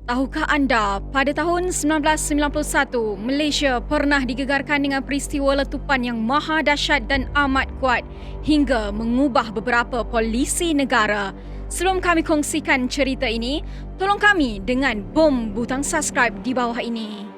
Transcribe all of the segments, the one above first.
Tahukah anda, pada tahun 1991, Malaysia pernah digegarkan dengan peristiwa letupan yang maha dahsyat dan amat kuat hingga mengubah beberapa polisi negara. Sebelum kami kongsikan cerita ini, tolong kami dengan bom butang subscribe di bawah ini.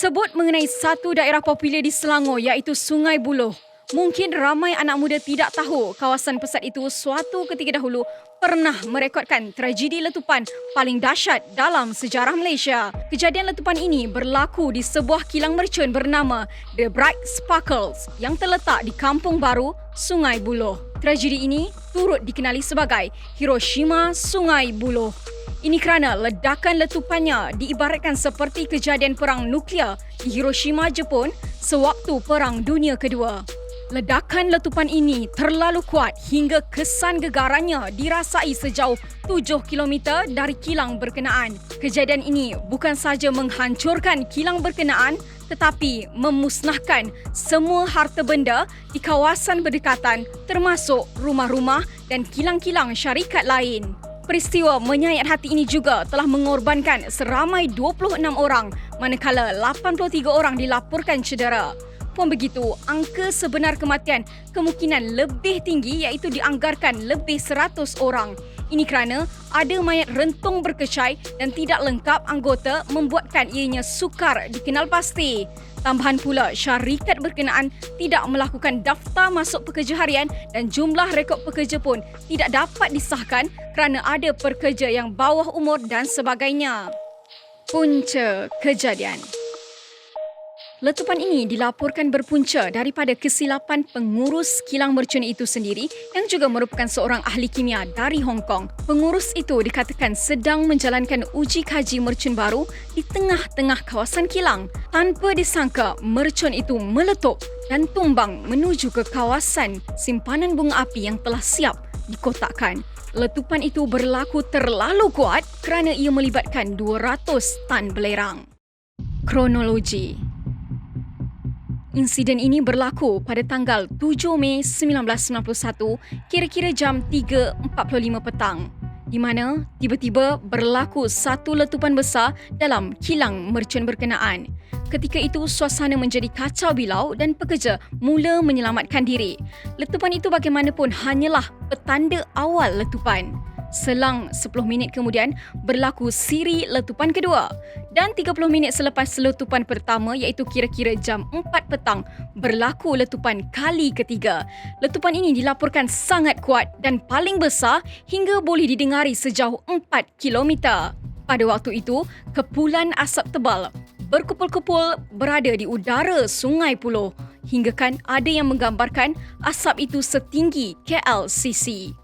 Sebut mengenai satu daerah popular di Selangor iaitu Sungai Buloh. Mungkin ramai anak muda tidak tahu kawasan pesat itu suatu ketika dahulu pernah merekodkan tragedi letupan paling dahsyat dalam sejarah Malaysia. Kejadian letupan ini berlaku di sebuah kilang mercun bernama The Bright Sparkles yang terletak di Kampung Baru, Sungai Buloh. Tragedi ini turut dikenali sebagai Hiroshima Sungai Buloh. Ini kerana ledakan letupannya diibaratkan seperti kejadian perang nuklear di Hiroshima, Jepun sewaktu Perang Dunia Kedua. Ledakan letupan ini terlalu kuat hingga kesan gegarannya dirasai sejauh 7 km dari kilang berkenaan. Kejadian ini bukan sahaja menghancurkan kilang berkenaan tetapi memusnahkan semua harta benda di kawasan berdekatan termasuk rumah-rumah dan kilang-kilang syarikat lain. Peristiwa menyayat hati ini juga telah mengorbankan seramai 26 orang manakala 83 orang dilaporkan cedera. Pun begitu, angka sebenar kematian kemungkinan lebih tinggi iaitu dianggarkan lebih 100 orang. Ini kerana ada mayat rentung berkecai dan tidak lengkap anggota membuatkan ianya sukar dikenal pasti. Tambahan pula, syarikat berkenaan tidak melakukan daftar masuk pekerja harian dan jumlah rekod pekerja pun tidak dapat disahkan kerana ada pekerja yang bawah umur dan sebagainya. Punca kejadian. Letupan ini dilaporkan berpunca daripada kesilapan pengurus kilang mercun itu sendiri yang juga merupakan seorang ahli kimia dari Hong Kong. Pengurus itu dikatakan sedang menjalankan uji kaji mercun baru di tengah-tengah kawasan kilang. Tanpa disangka, mercun itu meletup dan tumbang menuju ke kawasan simpanan bunga api yang telah siap dikotakkan. Letupan itu berlaku terlalu kuat kerana ia melibatkan 200 tan belerang. Kronologi. Insiden ini berlaku pada tanggal 7 Mei 1991 kira-kira jam 3.45 petang di mana tiba-tiba berlaku satu letupan besar dalam kilang mercun berkenaan. Ketika itu suasana menjadi kacau bilau dan pekerja mula menyelamatkan diri. Letupan itu bagaimanapun hanyalah petanda awal letupan. Selang 10 minit kemudian berlaku siri letupan kedua dan 30 minit selepas letupan pertama iaitu kira-kira jam 4 petang berlaku letupan kali ketiga. Letupan ini dilaporkan sangat kuat dan paling besar hingga boleh didengari sejauh 4 kilometer. Pada waktu itu, kepulan asap tebal berkumpul-kumpul berada di udara Sungai Buloh hinggakan ada yang menggambarkan asap itu setinggi KLCC.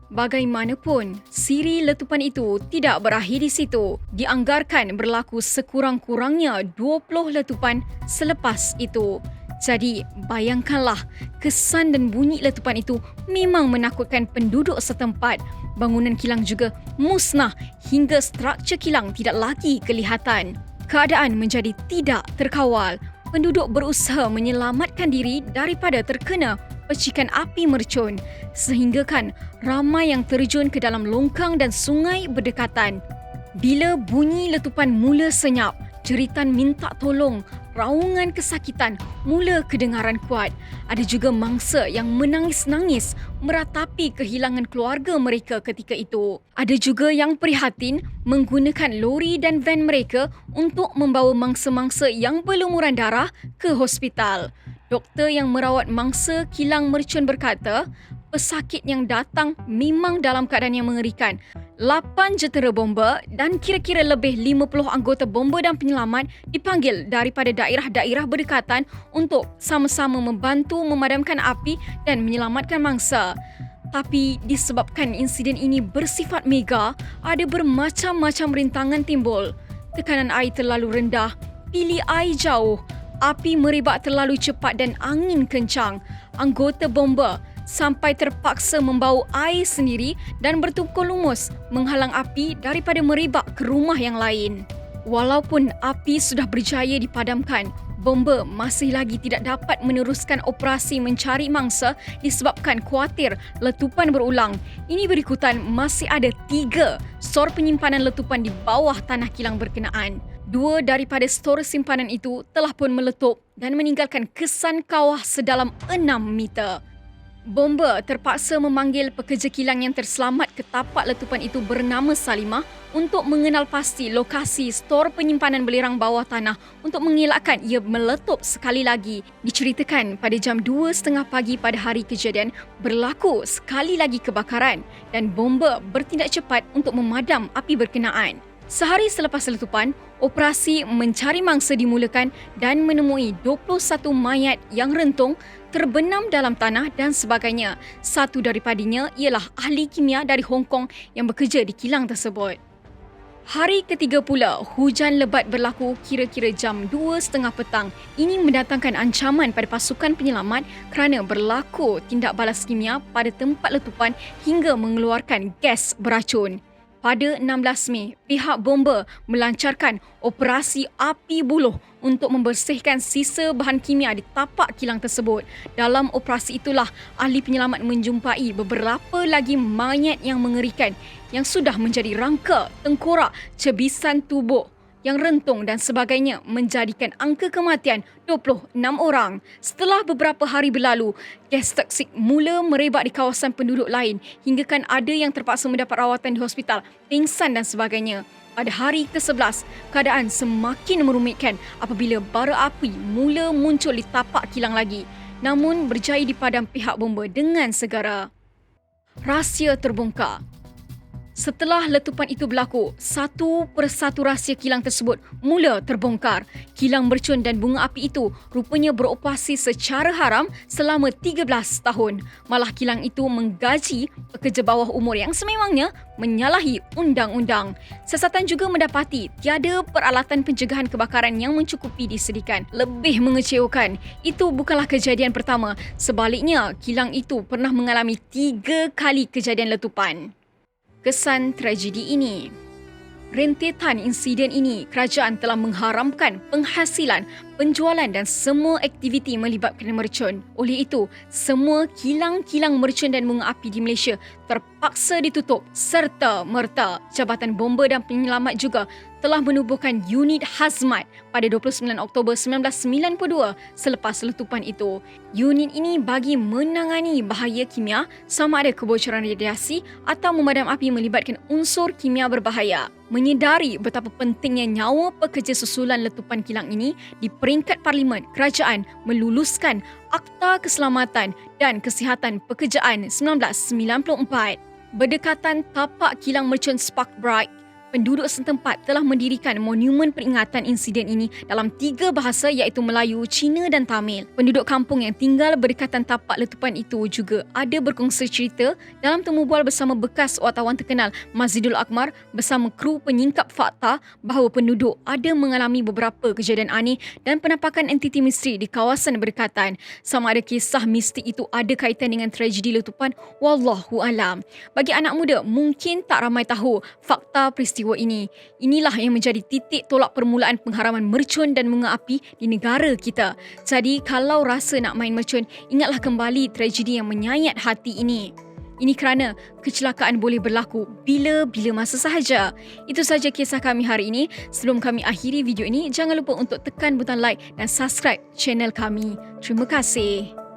Bagaimanapun, siri letupan itu tidak berakhir di situ. Dianggarkan berlaku sekurang-kurangnya 20 letupan selepas itu. Jadi, bayangkanlah, kesan dan bunyi letupan itu memang menakutkan penduduk setempat. Bangunan kilang juga musnah hingga struktur kilang tidak lagi kelihatan. Keadaan menjadi tidak terkawal. Penduduk berusaha menyelamatkan diri daripada terkena percikan api mercun sehinggakan ramai yang terjun ke dalam longkang dan sungai berdekatan. Bila bunyi letupan mula senyap, jeritan minta tolong, raungan kesakitan mula kedengaran kuat. Ada juga mangsa yang menangis-nangis meratapi kehilangan keluarga mereka ketika itu. Ada juga yang prihatin menggunakan lori dan van mereka untuk membawa mangsa-mangsa yang berlumuran darah ke hospital. Doktor yang merawat mangsa kilang mercun berkata, pesakit yang datang memang dalam keadaan yang mengerikan. 8 jentera bomba dan kira-kira lebih 50 anggota bomba dan penyelamat dipanggil daripada daerah-daerah berdekatan untuk sama-sama membantu memadamkan api dan menyelamatkan mangsa. Tapi disebabkan insiden ini bersifat mega, ada bermacam-macam rintangan timbul. Tekanan air terlalu rendah, pilih air jauh, api merebak terlalu cepat dan angin kencang. Anggota bomba sampai terpaksa membau air sendiri dan bertukul lumus menghalang api daripada merebak ke rumah yang lain. Walaupun api sudah berjaya dipadamkan, bomba masih lagi tidak dapat meneruskan operasi mencari mangsa disebabkan khuatir letupan berulang. Ini berikutan masih ada 3 stor penyimpanan letupan di bawah tanah kilang berkenaan. 2 daripada stor simpanan itu telah pun meletup dan meninggalkan kesan kawah sedalam 6 meter. Bomba terpaksa memanggil pekerja kilang yang terselamat ke tapak letupan itu bernama Salimah untuk mengenal pasti lokasi stor penyimpanan belerang bawah tanah untuk mengelakkan ia meletup sekali lagi. Diceritakan pada jam 2.30 pagi pada hari kejadian berlaku sekali lagi kebakaran dan bomba bertindak cepat untuk memadam api berkenaan. Sehari selepas letupan, operasi mencari mangsa dimulakan dan menemui 21 mayat yang rentung, terbenam dalam tanah dan sebagainya. Satu daripadanya ialah ahli kimia dari Hong Kong yang bekerja di kilang tersebut. Hari ketiga pula, hujan lebat berlaku kira-kira jam 2.30 petang. Ini mendatangkan ancaman pada pasukan penyelamat kerana berlaku tindak balas kimia pada tempat letupan hingga mengeluarkan gas beracun. Pada 16 Mei, pihak bomba melancarkan operasi api buluh untuk membersihkan sisa bahan kimia di tapak kilang tersebut. Dalam operasi itulah, ahli penyelamat menjumpai beberapa lagi mayat yang mengerikan yang sudah menjadi rangka, tengkorak, cebisan tubuh yang rentung dan sebagainya, menjadikan angka kematian 26 orang. Setelah beberapa hari berlalu, gas toksik mula merebak di kawasan penduduk lain hinggakan ada yang terpaksa mendapat rawatan di hospital, pingsan dan sebagainya. Pada hari ke-11, keadaan semakin merumitkan apabila bara api mula muncul di tapak kilang lagi, namun berjaya dipadam pihak bomba dengan segera. Rahsia terbongkar. Setelah letupan itu berlaku, satu persatu rahsia kilang tersebut mula terbongkar. Kilang mercun dan bunga api itu rupanya beroperasi secara haram selama 13 tahun. Malah kilang itu menggaji pekerja bawah umur yang sememangnya menyalahi undang-undang. Siasatan juga mendapati tiada peralatan pencegahan kebakaran yang mencukupi disediakan. Lebih mengecewakan, itu bukanlah kejadian pertama. Sebaliknya, kilang itu pernah mengalami 3 kali kejadian letupan. Kesan tragedi ini. Rentetan insiden ini, kerajaan telah mengharamkan penghasilan, penjualan dan semua aktiviti melibatkan mercun. Oleh itu, semua kilang-kilang mercun dan bunga api di Malaysia terpaksa ditutup serta merta. Jabatan Bomba dan Penyelamat juga telah menubuhkan unit hazmat pada 29 Oktober 1992 selepas letupan itu. Unit ini bagi menangani bahaya kimia sama ada kebocoran radiasi atau memadam api melibatkan unsur kimia berbahaya. Menyedari betapa pentingnya nyawa pekerja susulan letupan kilang ini, di peringkat Parlimen, kerajaan meluluskan Akta Keselamatan dan Kesihatan Pekerjaan 1994. Berdekatan tapak kilang mercun Spark Bright, penduduk setempat telah mendirikan monumen peringatan insiden ini dalam 3 bahasa iaitu Melayu, Cina dan Tamil. Penduduk kampung yang tinggal berdekatan tapak letupan itu juga ada berkongsi cerita dalam temu bual bersama bekas wartawan terkenal Masjidul Akbar bersama kru penyingkap fakta bahawa penduduk ada mengalami beberapa kejadian aneh dan penampakan entiti misteri di kawasan berdekatan. Sama ada kisah mistik itu ada kaitan dengan tragedi letupan, wallahu alam. Bagi anak muda, mungkin tak ramai tahu fakta peristiwa ini. Inilah yang menjadi titik tolak permulaan pengharaman mercun dan bunga api di negara kita. Jadi kalau rasa nak main mercun, ingatlah kembali tragedi yang menyayat hati ini. Ini kerana kecelakaan boleh berlaku bila-bila masa sahaja. Itu sahaja kisah kami hari ini. Sebelum kami akhiri video ini, jangan lupa untuk tekan butang like dan subscribe channel kami. Terima kasih.